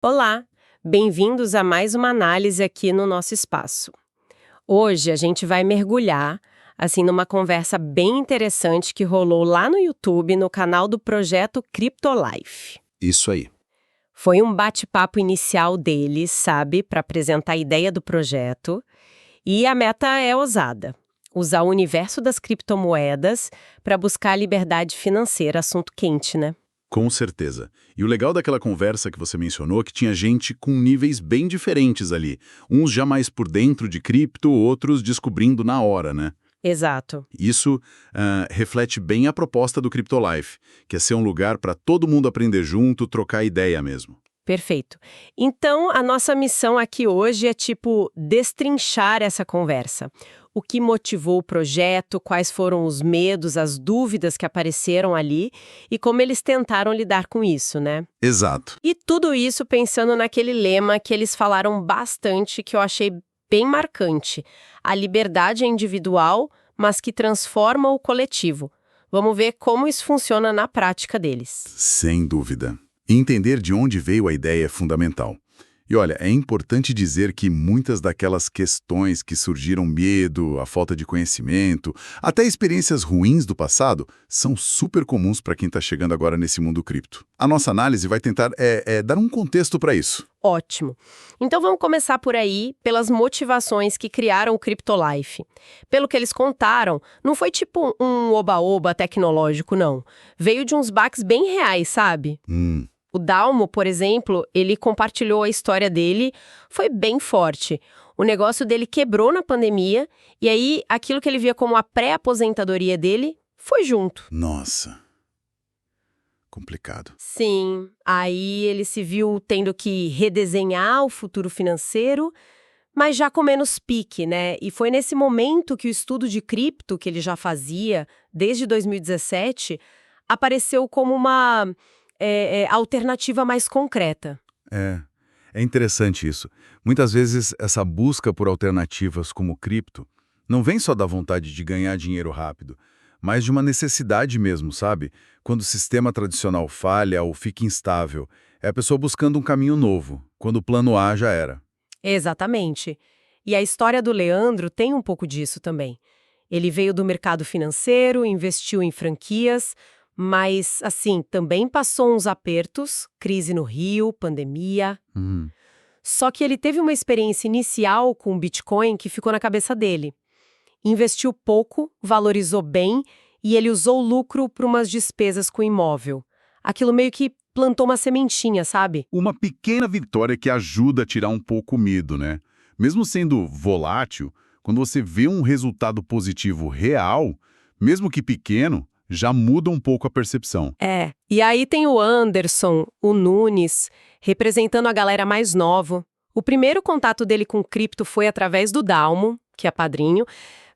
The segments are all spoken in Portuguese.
Olá, bem-vindos a mais uma análise aqui no nosso espaço. Hoje a gente vai mergulhar, assim, numa conversa bem interessante que rolou lá no YouTube, no canal do projeto CryptoLife. Isso aí. Foi um bate-papo inicial deles, sabe, para apresentar a ideia do projeto. E a meta é ousada: usar o universo das criptomoedas para buscar a liberdade financeira, assunto quente, né? Com certeza. E o legal daquela conversa que você mencionou é que tinha gente com níveis bem diferentes ali. Uns já mais por dentro de cripto, outros descobrindo na hora, né? Exato. Isso reflete bem a proposta do CryptoLife, que é ser um lugar para todo mundo aprender junto, trocar ideia mesmo. Perfeito. Então, a nossa missão aqui hoje é, destrinchar essa conversa. O que motivou o projeto, quais foram os medos, as dúvidas que apareceram ali e como eles tentaram lidar com isso, né? Exato. E tudo isso pensando naquele lema que eles falaram bastante, que eu achei bem marcante: a liberdade é individual, mas que transforma o coletivo. Vamos ver como isso funciona na prática deles. Sem dúvida. E entender de onde veio a ideia é fundamental. E olha, é importante dizer que muitas daquelas questões que surgiram medo, a falta de conhecimento, até experiências ruins do passado, são super comuns para quem está chegando agora nesse mundo cripto. A nossa análise vai tentar dar um contexto para isso. Ótimo. Então vamos começar por aí, pelas motivações que criaram o CryptoLife. Pelo que eles contaram, não foi tipo um oba-oba tecnológico, não. Veio de uns baques bem reais, sabe? O Dalmo, por exemplo, ele compartilhou a história dele, foi bem forte. O negócio dele quebrou na pandemia, e aí aquilo que ele via como a pré-aposentadoria dele foi junto. Nossa. Complicado. Sim, aí ele se viu tendo que redesenhar o futuro financeiro, mas já com menos pique, né? E foi nesse momento que o estudo de cripto, que ele já fazia desde 2017, apareceu como uma alternativa mais concreta. É interessante isso. Muitas vezes essa busca por alternativas como cripto não vem só da vontade de ganhar dinheiro rápido, mas de uma necessidade mesmo, sabe? Quando o sistema tradicional falha ou fica instável, é a pessoa buscando um caminho novo, quando o plano A já era. Exatamente. E a história do Leandro tem um pouco disso também. Ele veio do mercado financeiro, investiu em franquias, mas, assim, também passou uns apertos, crise no Rio, pandemia. Só que ele teve uma experiência inicial com o Bitcoin que ficou na cabeça dele. Investiu pouco, valorizou bem e ele usou o lucro para umas despesas com imóvel. Aquilo meio que plantou uma sementinha, sabe? Uma pequena vitória que ajuda a tirar um pouco o medo, né? Mesmo sendo volátil, quando você vê um resultado positivo real, mesmo que pequeno, já muda um pouco a percepção. E aí tem o Anderson, o Nunes, representando a galera mais nova. O primeiro contato dele com cripto foi através do Dalmo, que é padrinho,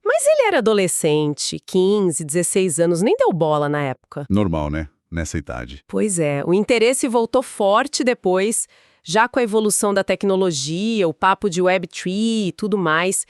mas ele era adolescente, 15, 16 anos, nem deu bola na época. Normal, né? Nessa idade. Pois é, o interesse voltou forte depois, já com a evolução da tecnologia, o papo de Web3 e tudo mais.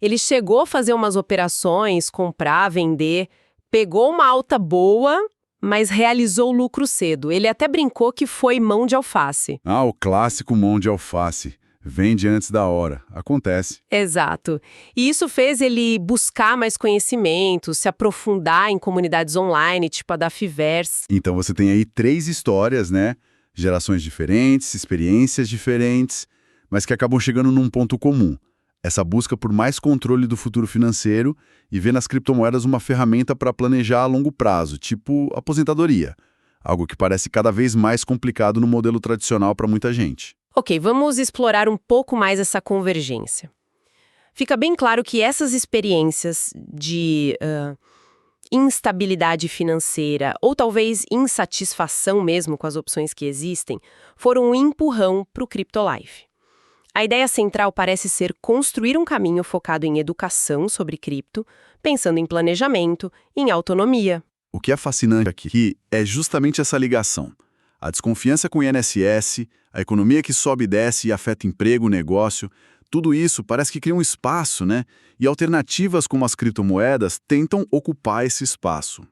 Ele chegou a fazer umas operações, comprar, vender, pegou uma alta boa, mas realizou o lucro cedo. Ele até brincou que foi mão de alface. O clássico mão de alface. Vende antes da hora. Acontece. Exato. E isso fez ele buscar mais conhecimento, se aprofundar em comunidades online, tipo a da Fiverse. Então você tem aí 3 histórias, né? Gerações diferentes, experiências diferentes, mas que acabam chegando num ponto comum. Essa busca por mais controle do futuro financeiro e ver nas criptomoedas uma ferramenta para planejar a longo prazo, tipo aposentadoria. Algo que parece cada vez mais complicado no modelo tradicional para muita gente. Ok, vamos explorar um pouco mais essa convergência. Fica bem claro que essas experiências de instabilidade financeira ou talvez insatisfação mesmo com as opções que existem foram um empurrão para o CryptoLife. A ideia central parece ser construir um caminho focado em educação sobre cripto, pensando em planejamento, em autonomia. O que é fascinante aqui é justamente essa ligação. A desconfiança com o INSS, a economia que sobe e desce e afeta emprego, negócio, tudo isso parece que cria um espaço, né? E alternativas como as criptomoedas tentam ocupar esse espaço.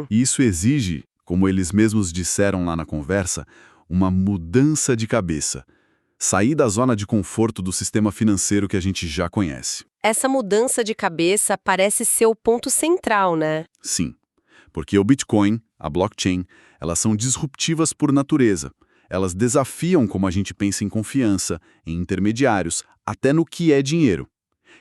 E isso exige, como eles mesmos disseram lá na conversa, uma mudança de cabeça. Sair da zona de conforto do sistema financeiro que a gente já conhece. Essa mudança de cabeça parece ser o ponto central, né? Sim, porque o Bitcoin, a blockchain, elas são disruptivas por natureza. Elas desafiam como a gente pensa em confiança, em intermediários, até no que é dinheiro.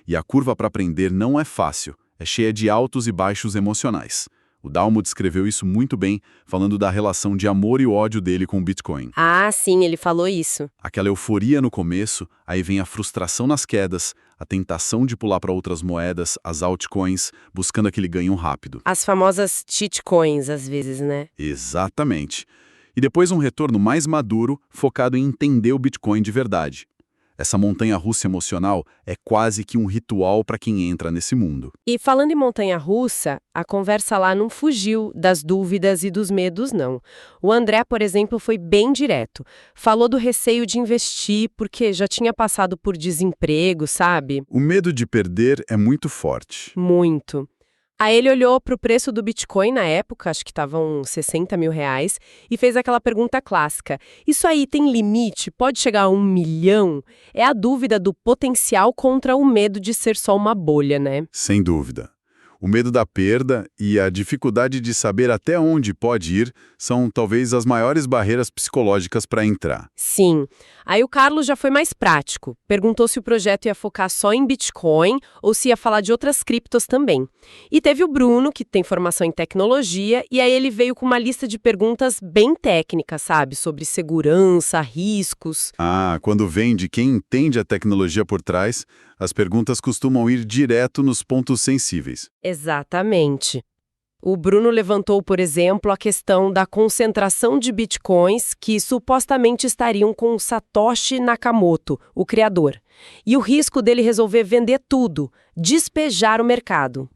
E a curva para aprender não é fácil, é cheia de altos e baixos emocionais. O Dalmo descreveu isso muito bem, falando da relação de amor e ódio dele com o Bitcoin. Ah, sim, ele falou isso. Aquela euforia no começo, aí vem a frustração nas quedas, a tentação de pular para outras moedas, as altcoins, buscando aquele ganho rápido. As famosas shitcoins, às vezes, né? Exatamente. E depois um retorno mais maduro, focado em entender o Bitcoin de verdade. Essa montanha-russa emocional é quase que um ritual para quem entra nesse mundo. E falando em montanha-russa, a conversa lá não fugiu das dúvidas e dos medos, não. O André, por exemplo, foi bem direto. Falou do receio de investir porque já tinha passado por desemprego, sabe? O medo de perder é muito forte. Muito. Aí ele olhou para o preço do Bitcoin na época, acho que estavam R$60 mil, e fez aquela pergunta clássica. Isso aí tem limite? Pode chegar a 1 milhão? É a dúvida do potencial contra o medo de ser só uma bolha, né? Sem dúvida. O medo da perda e a dificuldade de saber até onde pode ir são talvez as maiores barreiras psicológicas para entrar. Sim. Aí o Carlos já foi mais prático. Perguntou se o projeto ia focar só em Bitcoin ou se ia falar de outras criptos também. E teve o Bruno, que tem formação em tecnologia, e aí ele veio com uma lista de perguntas bem técnicas, sabe? Sobre segurança, riscos. Ah, quando vem de quem entende a tecnologia por trás, as perguntas costumam ir direto nos pontos sensíveis. Exatamente. O Bruno levantou, por exemplo, a questão da concentração de bitcoins que supostamente estariam com Satoshi Nakamoto, o criador, e o risco dele resolver vender tudo, despejar o mercado.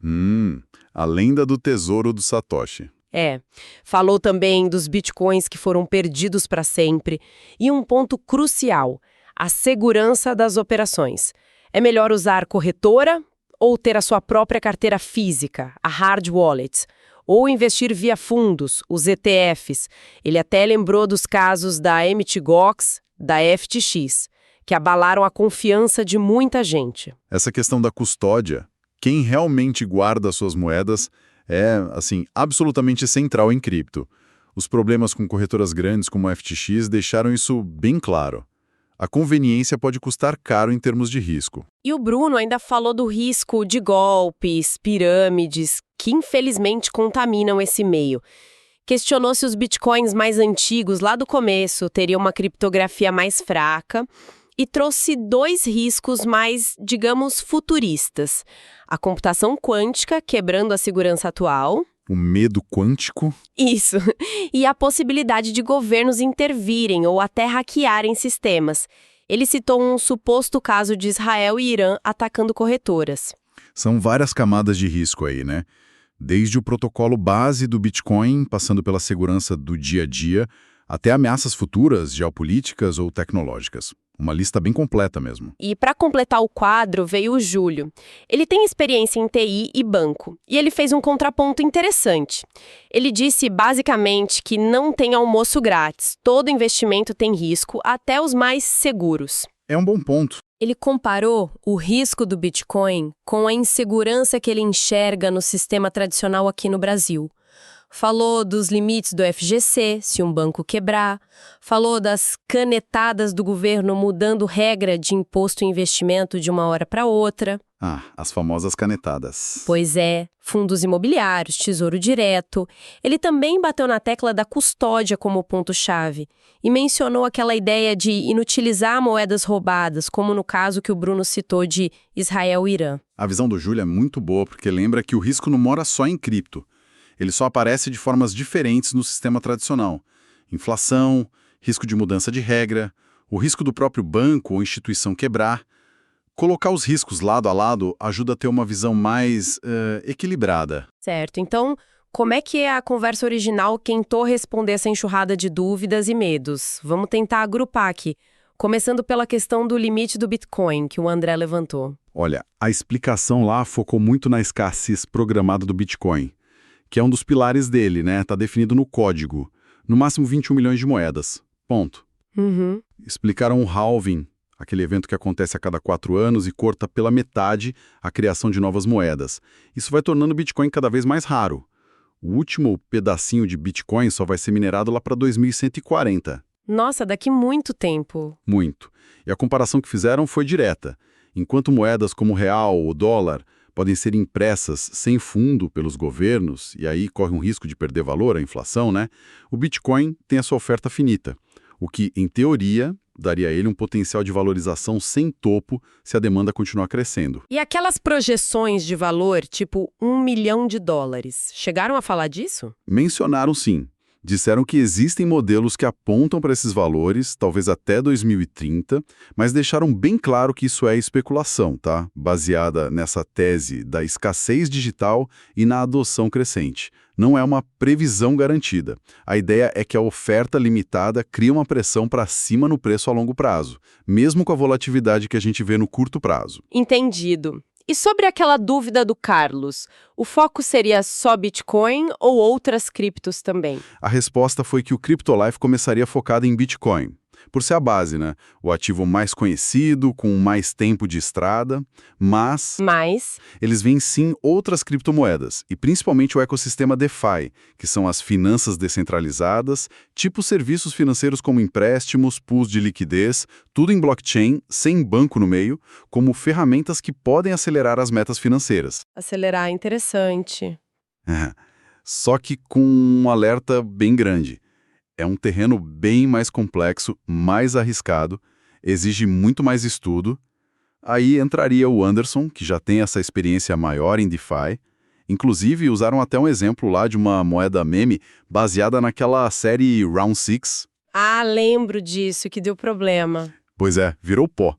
A lenda do tesouro do Satoshi. Falou também dos bitcoins que foram perdidos para sempre e um ponto crucial, a segurança das operações. É melhor usar corretora ou ter a sua própria carteira física, a hard wallet, ou investir via fundos, os ETFs. Ele até lembrou dos casos da MTGOX, da FTX, que abalaram a confiança de muita gente. Essa questão da custódia, quem realmente guarda suas moedas, é, absolutamente central em cripto. Os problemas com corretoras grandes como a FTX deixaram isso bem claro. A conveniência pode custar caro em termos de risco. E o Bruno ainda falou do risco de golpes, pirâmides, que infelizmente contaminam esse meio. Questionou se os bitcoins mais antigos, lá do começo, teriam uma criptografia mais fraca e trouxe 2 riscos mais, digamos, futuristas. A computação quântica, quebrando a segurança atual. O medo quântico? Isso. E a possibilidade de governos intervirem ou até hackearem sistemas. Ele citou um suposto caso de Israel e Irã atacando corretoras. São várias camadas de risco aí, né? Desde o protocolo base do Bitcoin, passando pela segurança do dia a dia, até ameaças futuras, geopolíticas ou tecnológicas. Uma lista bem completa mesmo. E para completar o quadro veio o Júlio. Ele tem experiência em TI e banco, e ele fez um contraponto interessante. Ele disse basicamente que não tem almoço grátis, todo investimento tem risco, até os mais seguros. É um bom ponto. Ele comparou o risco do Bitcoin com a insegurança que ele enxerga no sistema tradicional aqui no Brasil. Falou dos limites do FGC, se um banco quebrar. Falou das canetadas do governo mudando regra de imposto e investimento de uma hora para outra. Ah, as famosas canetadas. Pois é, fundos imobiliários, tesouro direto. Ele também bateu na tecla da custódia como ponto-chave e mencionou aquela ideia de inutilizar moedas roubadas, como no caso que o Bruno citou de Israel e Irã. A visão do Júlio é muito boa porque lembra que o risco não mora só em cripto. Ele só aparece de formas diferentes no sistema tradicional. Inflação, risco de mudança de regra, o risco do próprio banco ou instituição quebrar. Colocar os riscos lado a lado ajuda a ter uma visão mais equilibrada. Certo, então como é que a conversa original tentou responder essa enxurrada de dúvidas e medos? Vamos tentar agrupar aqui, começando pela questão do limite do Bitcoin, que o André levantou. Olha, a explicação lá focou muito na escassez programada do Bitcoin, que é um dos pilares dele, né? Está definido no código. No máximo 21 milhões de moedas. Ponto. Uhum. Explicaram o halving, aquele evento que acontece a cada 4 anos e corta pela metade a criação de novas moedas. Isso vai tornando o Bitcoin cada vez mais raro. O último pedacinho de Bitcoin só vai ser minerado lá para 2140. Nossa, daqui muito tempo. Muito. E a comparação que fizeram foi direta. Enquanto moedas como o real ou o dólar podem ser impressas sem fundo pelos governos, e aí corre um risco de perder valor, a inflação, né? O Bitcoin tem a sua oferta finita, o que, em teoria, daria a ele um potencial de valorização sem topo se a demanda continuar crescendo. E aquelas projeções de valor, tipo $1 milhão, chegaram a falar disso? Mencionaram sim. Disseram que existem modelos que apontam para esses valores, talvez até 2030, mas deixaram bem claro que isso é especulação, tá? Baseada nessa tese da escassez digital e na adoção crescente. Não é uma previsão garantida. A ideia é que a oferta limitada cria uma pressão para cima no preço a longo prazo, mesmo com a volatilidade que a gente vê no curto prazo. Entendido. E sobre aquela dúvida do Carlos, o foco seria só Bitcoin ou outras criptos também? A resposta foi que o CryptoLife começaria focado em Bitcoin. Por ser a base, né? O ativo mais conhecido, com mais tempo de estrada, mas eles veem sim outras criptomoedas, e principalmente o ecossistema DeFi, que são as finanças descentralizadas, tipo serviços financeiros como empréstimos, pools de liquidez, tudo em blockchain, sem banco no meio, como ferramentas que podem acelerar as metas financeiras. Acelerar, interessante. Só que com um alerta bem grande. É um terreno bem mais complexo, mais arriscado, exige muito mais estudo. Aí entraria o Anderson, que já tem essa experiência maior em DeFi. Inclusive, usaram até um exemplo lá de uma moeda meme baseada naquela série Round 6. Ah, lembro disso, que deu problema. Pois é, virou pó.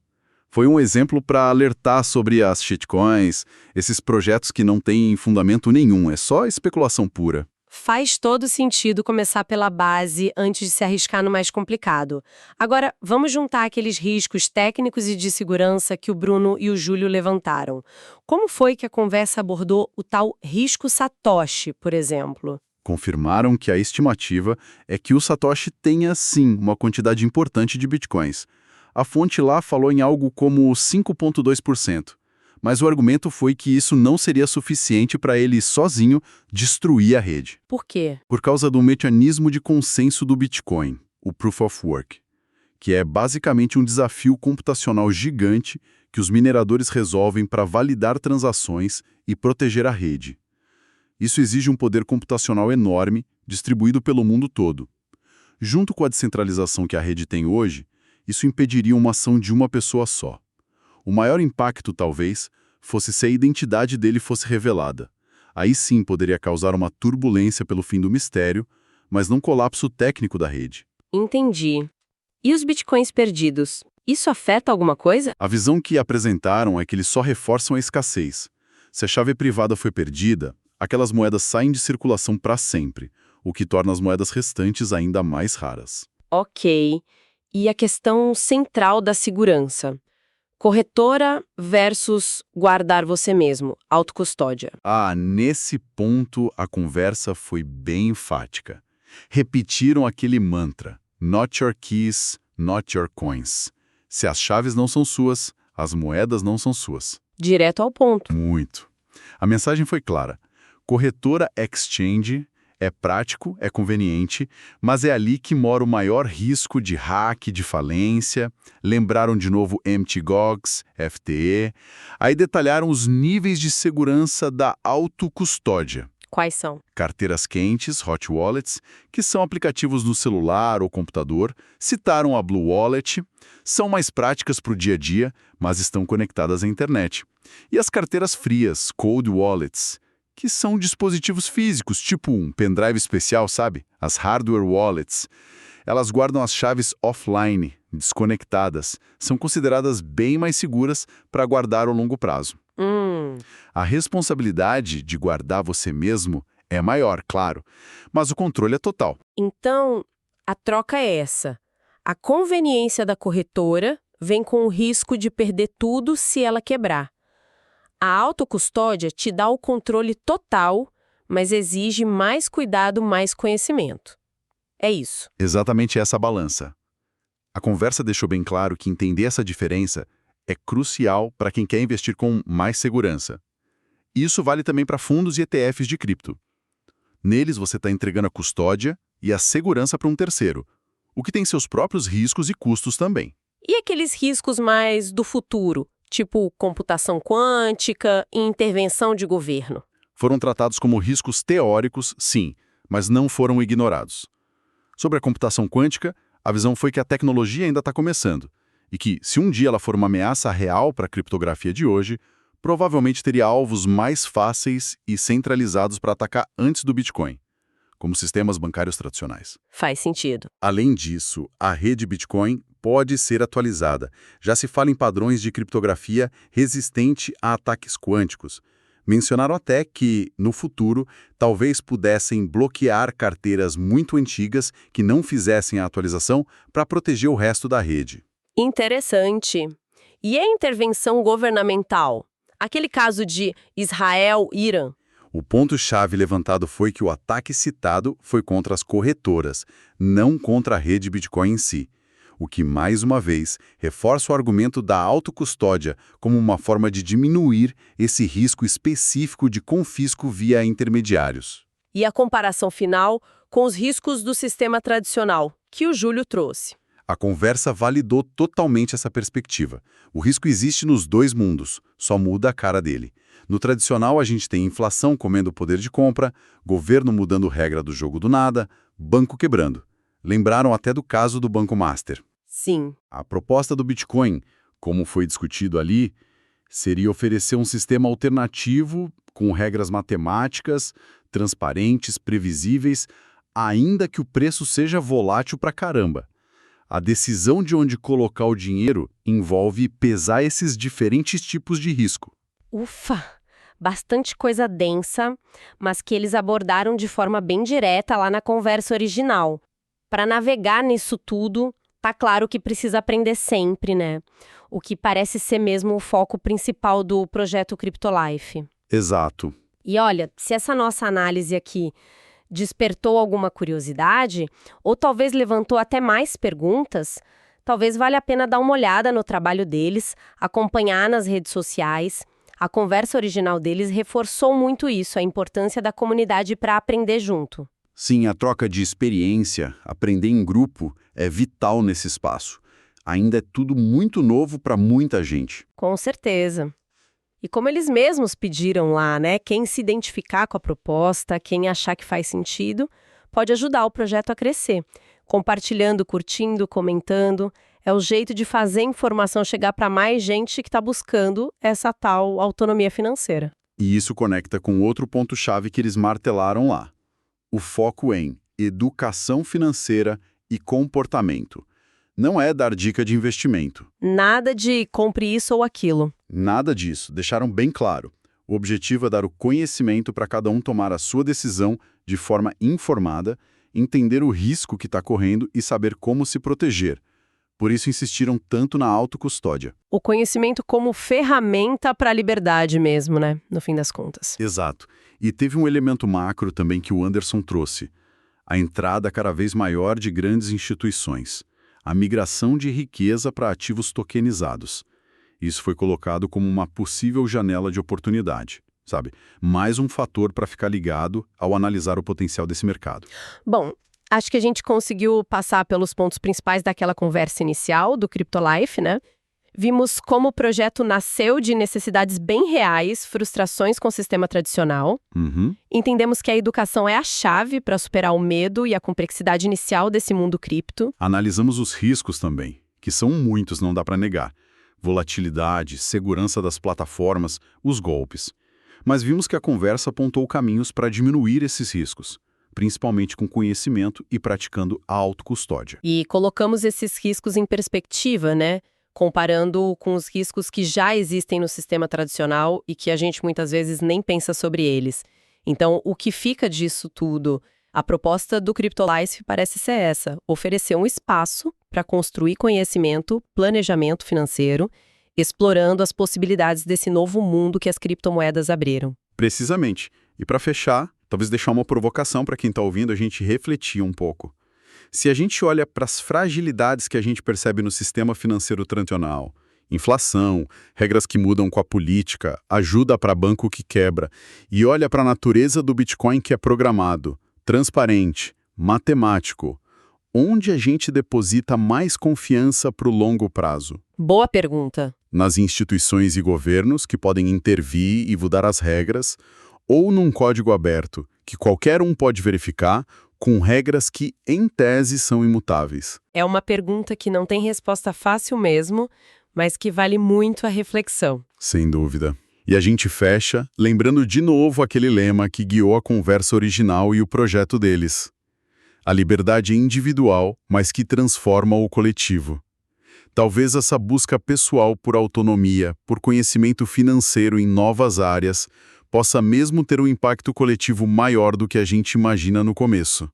Foi um exemplo para alertar sobre as shitcoins, esses projetos que não têm fundamento nenhum, é só especulação pura. Faz todo sentido começar pela base antes de se arriscar no mais complicado. Agora, vamos juntar aqueles riscos técnicos e de segurança que o Bruno e o Júlio levantaram. Como foi que a conversa abordou o tal risco Satoshi, por exemplo? Confirmaram que a estimativa é que o Satoshi tenha, sim, uma quantidade importante de bitcoins. A fonte lá falou em algo como 5,2%. Mas o argumento foi que isso não seria suficiente para ele sozinho destruir a rede. Por quê? Por causa do mecanismo de consenso do Bitcoin, o Proof of Work, que é basicamente um desafio computacional gigante que os mineradores resolvem para validar transações e proteger a rede. Isso exige um poder computacional enorme, distribuído pelo mundo todo. Junto com a descentralização que a rede tem hoje, isso impediria uma ação de uma pessoa só. O maior impacto, talvez, fosse se a identidade dele fosse revelada. Aí sim poderia causar uma turbulência pelo fim do mistério, mas não colapso técnico da rede. Entendi. E os bitcoins perdidos? Isso afeta alguma coisa? A visão que apresentaram é que eles só reforçam a escassez. Se a chave privada foi perdida, aquelas moedas saem de circulação para sempre, o que torna as moedas restantes ainda mais raras. Ok. E a questão central da segurança? Corretora versus guardar você mesmo, autocustódia. Nesse ponto a conversa foi bem enfática. Repetiram aquele mantra: Not your keys, not your coins. Se as chaves não são suas, as moedas não são suas. Direto ao ponto. Muito. A mensagem foi clara. Corretora exchange é prático, é conveniente, mas é ali que mora o maior risco de hack, de falência. Lembraram de novo Mt. Gox, FTE. Aí detalharam os níveis de segurança da autocustódia. Quais são? Carteiras quentes, hot wallets, que são aplicativos no celular ou computador. Citaram a Blue Wallet. São mais práticas para o dia a dia, mas estão conectadas à internet. E as carteiras frias, cold wallets, que são dispositivos físicos, tipo um pendrive especial, sabe? As hardware wallets. Elas guardam as chaves offline, desconectadas. São consideradas bem mais seguras para guardar ao longo prazo. A responsabilidade de guardar você mesmo é maior, claro, mas o controle é total. Então, a troca é essa. A conveniência da corretora vem com o risco de perder tudo se ela quebrar. A autocustódia te dá o controle total, mas exige mais cuidado, mais conhecimento. É isso. Exatamente essa balança. A conversa deixou bem claro que entender essa diferença é crucial para quem quer investir com mais segurança. Isso vale também para fundos e ETFs de cripto. Neles você está entregando a custódia e a segurança para um terceiro, o que tem seus próprios riscos e custos também. E aqueles riscos mais do futuro, tipo computação quântica e intervenção de governo? Foram tratados como riscos teóricos, sim, mas não foram ignorados. Sobre a computação quântica, a visão foi que a tecnologia ainda está começando e que, se um dia ela for uma ameaça real para a criptografia de hoje, provavelmente teria alvos mais fáceis e centralizados para atacar antes do Bitcoin, como sistemas bancários tradicionais. Faz sentido. Além disso, a rede Bitcoin pode ser atualizada. Já se fala em padrões de criptografia resistente a ataques quânticos. Mencionaram até que, no futuro, talvez pudessem bloquear carteiras muito antigas que não fizessem a atualização para proteger o resto da rede. Interessante. E a intervenção governamental? Aquele caso de Israel-Irã? O ponto-chave levantado foi que o ataque citado foi contra as corretoras, não contra a rede Bitcoin em si. O que, mais uma vez, reforça o argumento da autocustódia como uma forma de diminuir esse risco específico de confisco via intermediários. E a comparação final com os riscos do sistema tradicional, que o Júlio trouxe. A conversa validou totalmente essa perspectiva. O risco existe nos dois mundos, só muda a cara dele. No tradicional, a gente tem inflação comendo o poder de compra, governo mudando regra do jogo do nada, banco quebrando. Lembraram até do caso do Banco Master. Sim. A proposta do Bitcoin, como foi discutido ali, seria oferecer um sistema alternativo com regras matemáticas, transparentes, previsíveis, ainda que o preço seja volátil pra caramba. A decisão de onde colocar o dinheiro envolve pesar esses diferentes tipos de risco. Ufa! Bastante coisa densa, mas que eles abordaram de forma bem direta lá na conversa original. Para navegar nisso tudo, tá claro que precisa aprender sempre, né? O que parece ser mesmo o foco principal do projeto CryptoLife. Exato. E olha, se essa nossa análise aqui despertou alguma curiosidade, ou talvez levantou até mais perguntas, talvez valha a pena dar uma olhada no trabalho deles, acompanhar nas redes sociais. A conversa original deles reforçou muito isso, a importância da comunidade para aprender junto. Sim, a troca de experiência, aprender em grupo, é vital nesse espaço. Ainda é tudo muito novo para muita gente. Com certeza. E como eles mesmos pediram lá, né? Quem se identificar com a proposta, quem achar que faz sentido, pode ajudar o projeto a crescer. Compartilhando, curtindo, comentando, é o jeito de fazer a informação chegar para mais gente que está buscando essa tal autonomia financeira. E isso conecta com outro ponto-chave que eles martelaram lá. O foco em educação financeira e comportamento. Não é dar dica de investimento. Nada de compre isso ou aquilo. Nada disso, deixaram bem claro. O objetivo é dar o conhecimento para cada um tomar a sua decisão de forma informada, entender o risco que está correndo e saber como se proteger. Por isso insistiram tanto na autocustódia. O conhecimento como ferramenta para a liberdade mesmo, né? No fim das contas. Exato. E teve um elemento macro também que o Anderson trouxe. A entrada cada vez maior de grandes instituições. A migração de riqueza para ativos tokenizados. Isso foi colocado como uma possível janela de oportunidade, sabe? Mais um fator para ficar ligado ao analisar o potencial desse mercado. Bom, acho que a gente conseguiu passar pelos pontos principais daquela conversa inicial do CryptoLife, né? Vimos como o projeto nasceu de necessidades bem reais, frustrações com o sistema tradicional. Entendemos que a educação é a chave para superar o medo e a complexidade inicial desse mundo cripto. Analisamos os riscos também, que são muitos, não dá para negar. Volatilidade, segurança das plataformas, os golpes. Mas vimos que a conversa apontou caminhos para diminuir esses riscos, principalmente com conhecimento e praticando a autocustódia. E colocamos esses riscos em perspectiva, né? Comparando com os riscos que já existem no sistema tradicional e que a gente muitas vezes nem pensa sobre eles. Então, o que fica disso tudo? A proposta do CryptoLife parece ser essa: oferecer um espaço para construir conhecimento, planejamento financeiro, explorando as possibilidades desse novo mundo que as criptomoedas abriram. Precisamente. E para fechar, talvez deixar uma provocação para quem está ouvindo a gente refletir um pouco. Se a gente olha para as fragilidades que a gente percebe no sistema financeiro tradicional, inflação, regras que mudam com a política, ajuda para banco que quebra, e olha para a natureza do Bitcoin que é programado, transparente, matemático, onde a gente deposita mais confiança para o longo prazo? Boa pergunta. Nas instituições e governos que podem intervir e mudar as regras, ou num código aberto, que qualquer um pode verificar, com regras que, em tese, são imutáveis? É uma pergunta que não tem resposta fácil mesmo, mas que vale muito a reflexão. Sem dúvida. E a gente fecha lembrando de novo aquele lema que guiou a conversa original e o projeto deles. A liberdade individual, mas que transforma o coletivo. Talvez essa busca pessoal por autonomia, por conhecimento financeiro em novas áreas, possa mesmo ter um impacto coletivo maior do que a gente imagina no começo.